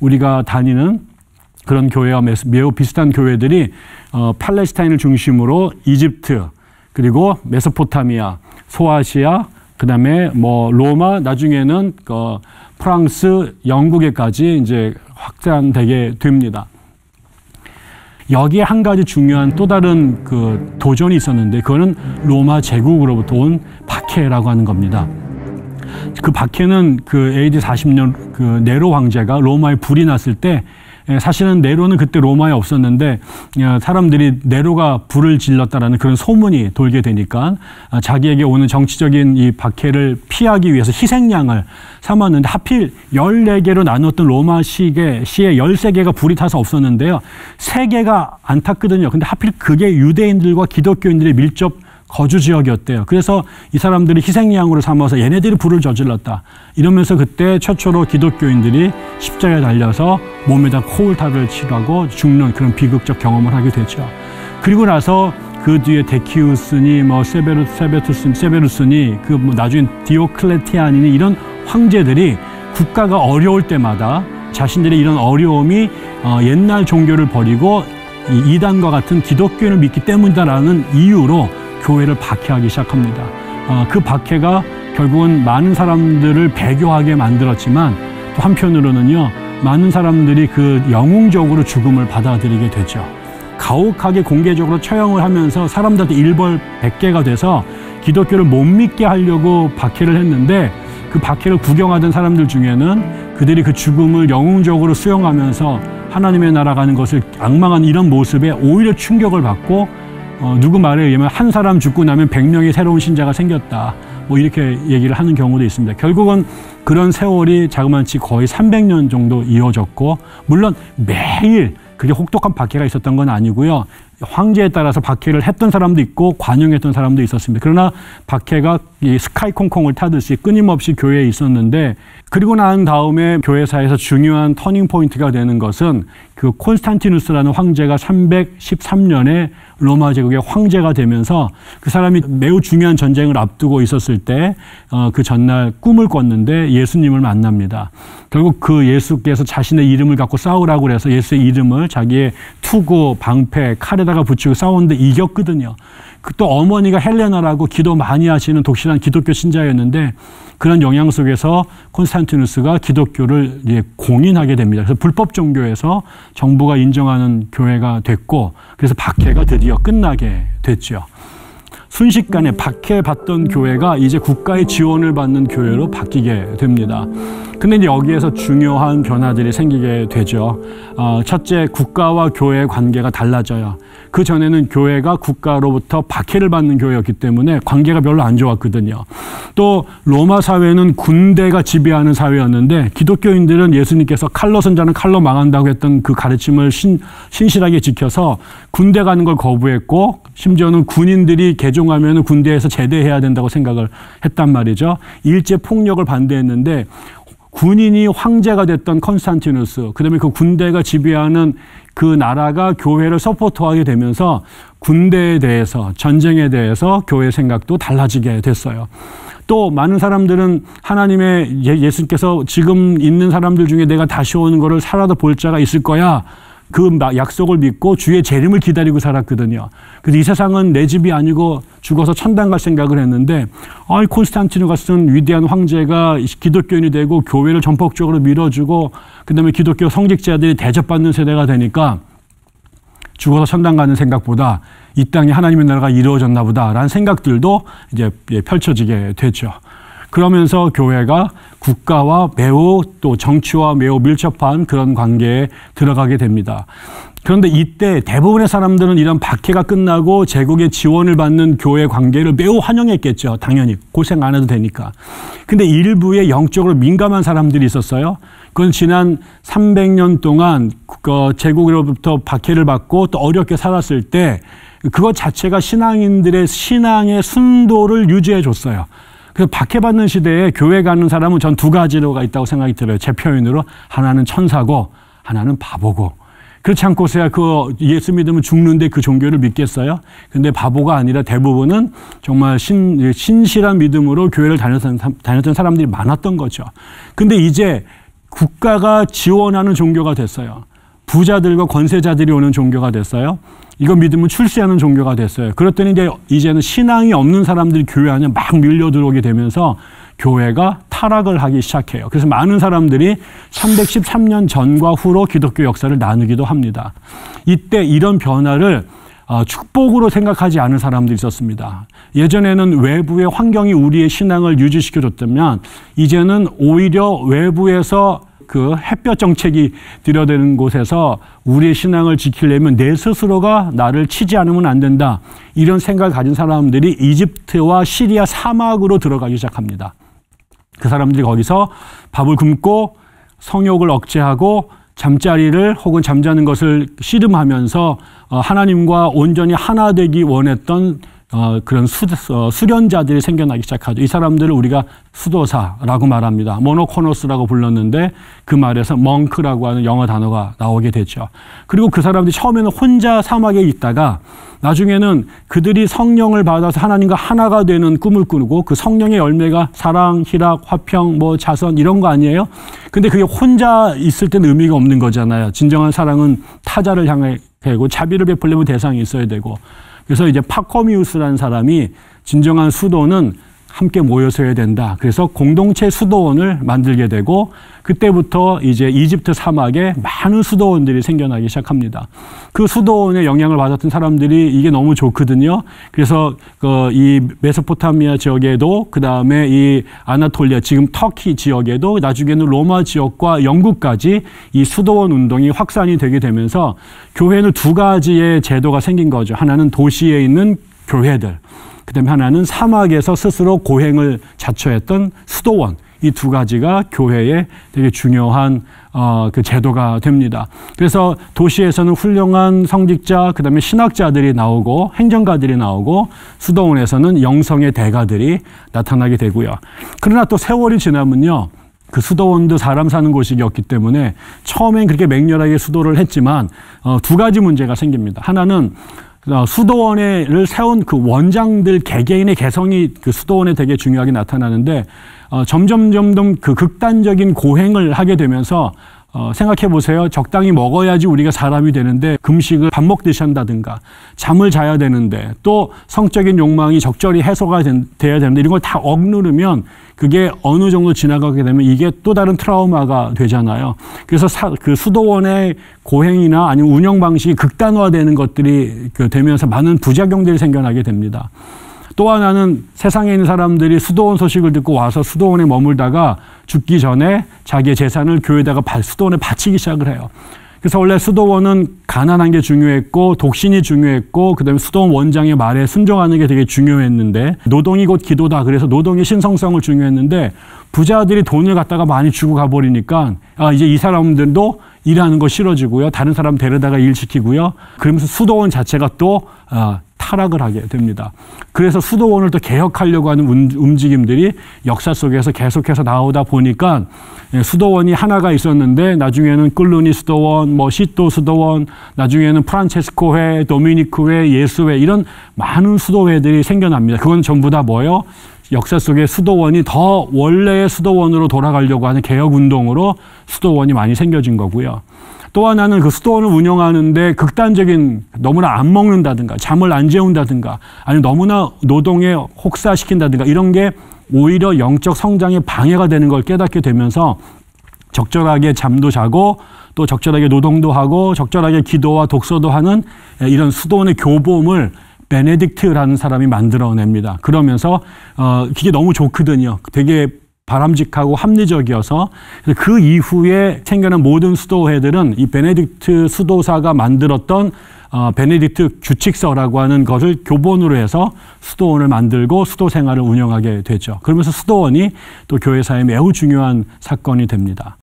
우리가 다니는 그런 교회와 매우 비슷한 교회들이 팔레스타인을 중심으로 이집트, 그리고 메소포타미아, 소아시아, 그다음에 뭐 로마, 나중에는 프랑스, 영국에까지 이제 확장되게 됩니다. 여기에 한 가지 중요한 또 다른 그 도전이 있었는데, 그거는 로마 제국으로부터 온 박해라고 하는 겁니다. 그 박해는 그 AD 40년 그 네로 황제가 로마에 불이 났을 때, 사실은 네로는 그때 로마에 없었는데 사람들이 네로가 불을 질렀다라는 그런 소문이 돌게 되니까 자기에게 오는 정치적인 이 박해를 피하기 위해서 희생양을 삼았는데, 하필 14개로 나눴던 로마 시에 13개가 불이 타서 없었는데요. 3개가 안 탔거든요. 근데 하필 그게 유대인들과 기독교인들의 밀접 거주 지역이었대요. 그래서 이 사람들이 희생양으로 삼아서 얘네들이 불을 저질렀다, 이러면서 그때 최초로 기독교인들이 십자가에 달려서 몸에다 코울타를 치라고 죽는 그런 비극적 경험을 하게 되죠. 그리고 나서 그 뒤에 데키우스니 뭐 세베루스니 그 뭐 나중에 디오클레티안이니 이런 황제들이 국가가 어려울 때마다 자신들의 이런 어려움이 옛날 종교를 버리고 이 이단과 같은 기독교인을 믿기 때문이다라는 이유로 교회를 박해하기 시작합니다. 그 박해가 결국은 많은 사람들을 배교하게 만들었지만, 또 한편으로는요, 많은 사람들이 그 영웅적으로 죽음을 받아들이게 되죠. 가혹하게 공개적으로 처형을 하면서 사람들한테 일벌백계가 돼서 기독교를 못 믿게 하려고 박해를 했는데, 그 박해를 구경하던 사람들 중에는 그들이 그 죽음을 영웅적으로 수용하면서 하나님의 나라 가는 것을 앙망한 이런 모습에 오히려 충격을 받고, 누구 말에 의하면 한 사람 죽고 나면 100명의 새로운 신자가 생겼다, 뭐 이렇게 얘기를 하는 경우도 있습니다. 결국은 그런 세월이 자그마치 거의 300년 정도 이어졌고, 물론 매일 그게 혹독한 박해가 있었던 건 아니고요. 황제에 따라서 박해를 했던 사람도 있고 관용했던 사람도 있었습니다. 그러나 박해가 이 스카이콩콩을 타듯이 끊임없이 교회에 있었는데, 그리고 난 다음에 교회사에서 중요한 터닝 포인트가 되는 것은 그 콘스탄티누스라는 황제가 313년에 로마 제국의 황제가 되면서, 그 사람이 매우 중요한 전쟁을 앞두고 있었을 때 그 전날 꿈을 꿨는데 예수님을 만납니다. 결국 그 예수께서 자신의 이름을 갖고 싸우라고 그래서 예수의 이름을 자기의 투구, 방패, 칼에다가 붙이고 싸우는데 이겼거든요. 또 어머니가 헬레나라고 기도 많이 하시는 독실한 기독교 신자였는데, 그런 영향 속에서 콘스탄티누스가 기독교를 공인하게 됩니다. 그래서 불법 종교에서 정부가 인정하는 교회가 됐고, 그래서 박해가 드디어 끝나게 됐죠. 순식간에 박해받던 교회가 이제 국가의 지원을 받는 교회로 바뀌게 됩니다. 근데 이제 여기에서 중요한 변화들이 생기게 되죠. 첫째, 국가와 교회의 관계가 달라져요. 그 전에는 교회가 국가로부터 박해를 받는 교회였기 때문에 관계가 별로 안 좋았거든요. 또 로마 사회는 군대가 지배하는 사회였는데, 기독교인들은 예수님께서 칼로 선자는 칼로 망한다고 했던 그 가르침을 신실하게 지켜서 군대 가는 걸 거부했고, 심지어는 군인들이 개종하면 군대에서 제대해야 된다고 생각을 했단 말이죠. 일제 폭력을 반대했는데, 군인이 황제가 됐던 콘스탄티누스, 그다음에 그 군대가 지배하는 그 나라가 교회를 서포트하게 되면서 군대에 대해서, 전쟁에 대해서 교회 생각도 달라지게 됐어요. 또 많은 사람들은 하나님의 예수님께서 지금 있는 사람들 중에 내가 다시 오는 거를 살아도 볼 자가 있을 거야, 그 약속을 믿고 주의 재림을 기다리고 살았거든요. 그래서 이 세상은 내 집이 아니고 죽어서 천당 갈 생각을 했는데, 콘스탄티누 같은 위대한 황제가 기독교인이 되고 교회를 전폭적으로 밀어주고, 그다음에 기독교 성직자들이 대접받는 세대가 되니까 죽어서 천당 가는 생각보다 이 땅에 하나님의 나라가 이루어졌나 보다라는 생각들도 이제 펼쳐지게 됐죠. 그러면서 교회가 국가와 매우, 또 정치와 매우 밀접한 그런 관계에 들어가게 됩니다. 그런데 이때 대부분의 사람들은 이런 박해가 끝나고 제국의 지원을 받는 교회 관계를 매우 환영했겠죠. 당연히 고생 안 해도 되니까. 근데 일부의 영적으로 민감한 사람들이 있었어요. 그건 지난 300년 동안 제국으로부터 박해를 받고 또 어렵게 살았을 때 그것 자체가 신앙인들의 신앙의 순도를 유지해 줬어요. 그래서 박해받는 시대에 교회 가는 사람은 전 두 가지로가 있다고 생각이 들어요. 제 표현으로 하나는 천사고 하나는 바보고. 그렇지 않고서야 그 예수 믿으면 죽는데 그 종교를 믿겠어요? 근데 바보가 아니라 대부분은 정말 신실한 믿음으로 교회를 다녔던 사람들이 많았던 거죠. 근데 이제 국가가 지원하는 종교가 됐어요. 부자들과 권세자들이 오는 종교가 됐어요. 이거 믿으면 출세하는 종교가 됐어요. 그랬더니 이제는 신앙이 없는 사람들이 교회 안에 막 밀려 들어오게 되면서 교회가 타락을 하기 시작해요. 그래서 많은 사람들이 313년 전과 후로 기독교 역사를 나누기도 합니다. 이때 이런 변화를 축복으로 생각하지 않은 사람들이 있었습니다. 예전에는 외부의 환경이 우리의 신앙을 유지시켜줬다면 이제는 오히려 외부에서 그 햇볕 정책이 들여대는 곳에서 우리의 신앙을 지키려면 내 스스로가 나를 치지 않으면 안 된다. 이런 생각을 가진 사람들이 이집트와 시리아 사막으로 들어가기 시작합니다. 그 사람들이 거기서 밥을 굶고 성욕을 억제하고 잠자리를 혹은 잠자는 것을 씨름하면서 하나님과 온전히 하나 되기 원했던 그런 수련자들이 생겨나기 시작하죠. 이 사람들을 우리가 수도사라고 말합니다. 모노코노스라고 불렀는데 그 말에서 멍크라고 하는 영어 단어가 나오게 되죠. 그리고 그 사람들이 처음에는 혼자 사막에 있다가 나중에는 그들이 성령을 받아서 하나님과 하나가 되는 꿈을 꾸고 그 성령의 열매가 사랑, 희락, 화평, 자선 이런 거 아니에요? 근데 그게 혼자 있을 때는 의미가 없는 거잖아요. 진정한 사랑은 타자를 향해 되고 자비를 베풀려면 대상이 있어야 되고 그래서 이제 파코미우스라는 사람이 진정한 수도는 함께 모여서 해야 된다. 그래서 공동체 수도원을 만들게 되고 그때부터 이제 이집트 사막에 많은 수도원들이 생겨나기 시작합니다. 그 수도원의 영향을 받았던 사람들이 이게 너무 좋거든요. 그래서 이 메소포타미아 지역에도 그다음에 이 아나톨리아 지금 터키 지역에도 나중에는 로마 지역과 영국까지 이 수도원 운동이 확산이 되게 되면서 교회는 두 가지의 제도가 생긴 거죠. 하나는 도시에 있는 교회들. 그다음에 하나는 사막에서 스스로 고행을 자처했던 수도원. 이 두 가지가 교회의 되게 중요한 그 제도가 됩니다. 그래서 도시에서는 훌륭한 성직자, 그다음에 신학자들이 나오고 행정가들이 나오고 수도원에서는 영성의 대가들이 나타나게 되고요. 그러나 또 세월이 지나면요. 그 수도원도 사람 사는 곳이었기 때문에 처음엔 그렇게 맹렬하게 수도를 했지만 두 가지 문제가 생깁니다. 하나는 수도원을 세운 그 원장들 개개인의 개성이 그 수도원에 되게 중요하게 나타나는데 점점 그 극단적인 고행을 하게 되면서 생각해 보세요. 적당히 먹어야지 우리가 사람이 되는데 금식을 밥 먹듯이 한다든가 잠을 자야 되는데 또 성적인 욕망이 적절히 해소가 돼야 되는데 이런 걸 다 억누르면 그게 어느 정도 지나가게 되면 이게 또 다른 트라우마가 되잖아요. 그래서 그 수도원의 고행이나 아니면 운영 방식이 극단화되는 것들이 되면서 많은 부작용들이 생겨나게 됩니다. 또 하나는 세상에 있는 사람들이 수도원 소식을 듣고 와서 수도원에 머물다가 죽기 전에 자기의 재산을 교회에다가 수도원에 바치기 시작을 해요. 그래서 원래 수도원은 가난한 게 중요했고 독신이 중요했고 그다음에 수도원 원장의 말에 순종하는 게 되게 중요했는데 노동이 곧 기도다. 그래서 노동의 신성성을 중요했는데 부자들이 돈을 갖다가 많이 주고 가버리니까 이제 이 사람들도 일하는 거 싫어지고요. 다른 사람 데려다가 일시키고요. 그러면서 수도원 자체가 또 타락을 하게 됩니다. 그래서 수도원을 또 개혁하려고 하는 움직임들이 역사 속에서 계속해서 나오다 보니까 수도원이 하나가 있었는데 나중에는 끌루니 수도원, 시또 수도원, 나중에는 프란체스코회, 도미니크회, 예수회 이런 많은 수도회들이 생겨납니다. 그건 전부 다 뭐예요? 역사 속에 수도원이 더 원래의 수도원으로 돌아가려고 하는 개혁운동으로 수도원이 많이 생겨진 거고요. 또 하나는 그 수도원을 운영하는데 극단적인 너무나 안 먹는다든가 잠을 안 재운다든가 아니면 너무나 노동에 혹사시킨다든가 이런 게 오히려 영적 성장에 방해가 되는 걸 깨닫게 되면서 적절하게 잠도 자고 또 적절하게 노동도 하고 적절하게 기도와 독서도 하는 이런 수도원의 교범을 베네딕트라는 사람이 만들어냅니다. 그러면서 그게 너무 좋거든요. 되게 바람직하고 합리적이어서 그 이후에 생겨난 모든 수도회들은 이 베네딕트 수도사가 만들었던 베네딕트 규칙서라고 하는 것을 교본으로 해서 수도원을 만들고 수도 생활을 운영하게 되죠. 그러면서 수도원이 또 교회사에 매우 중요한 사건이 됩니다.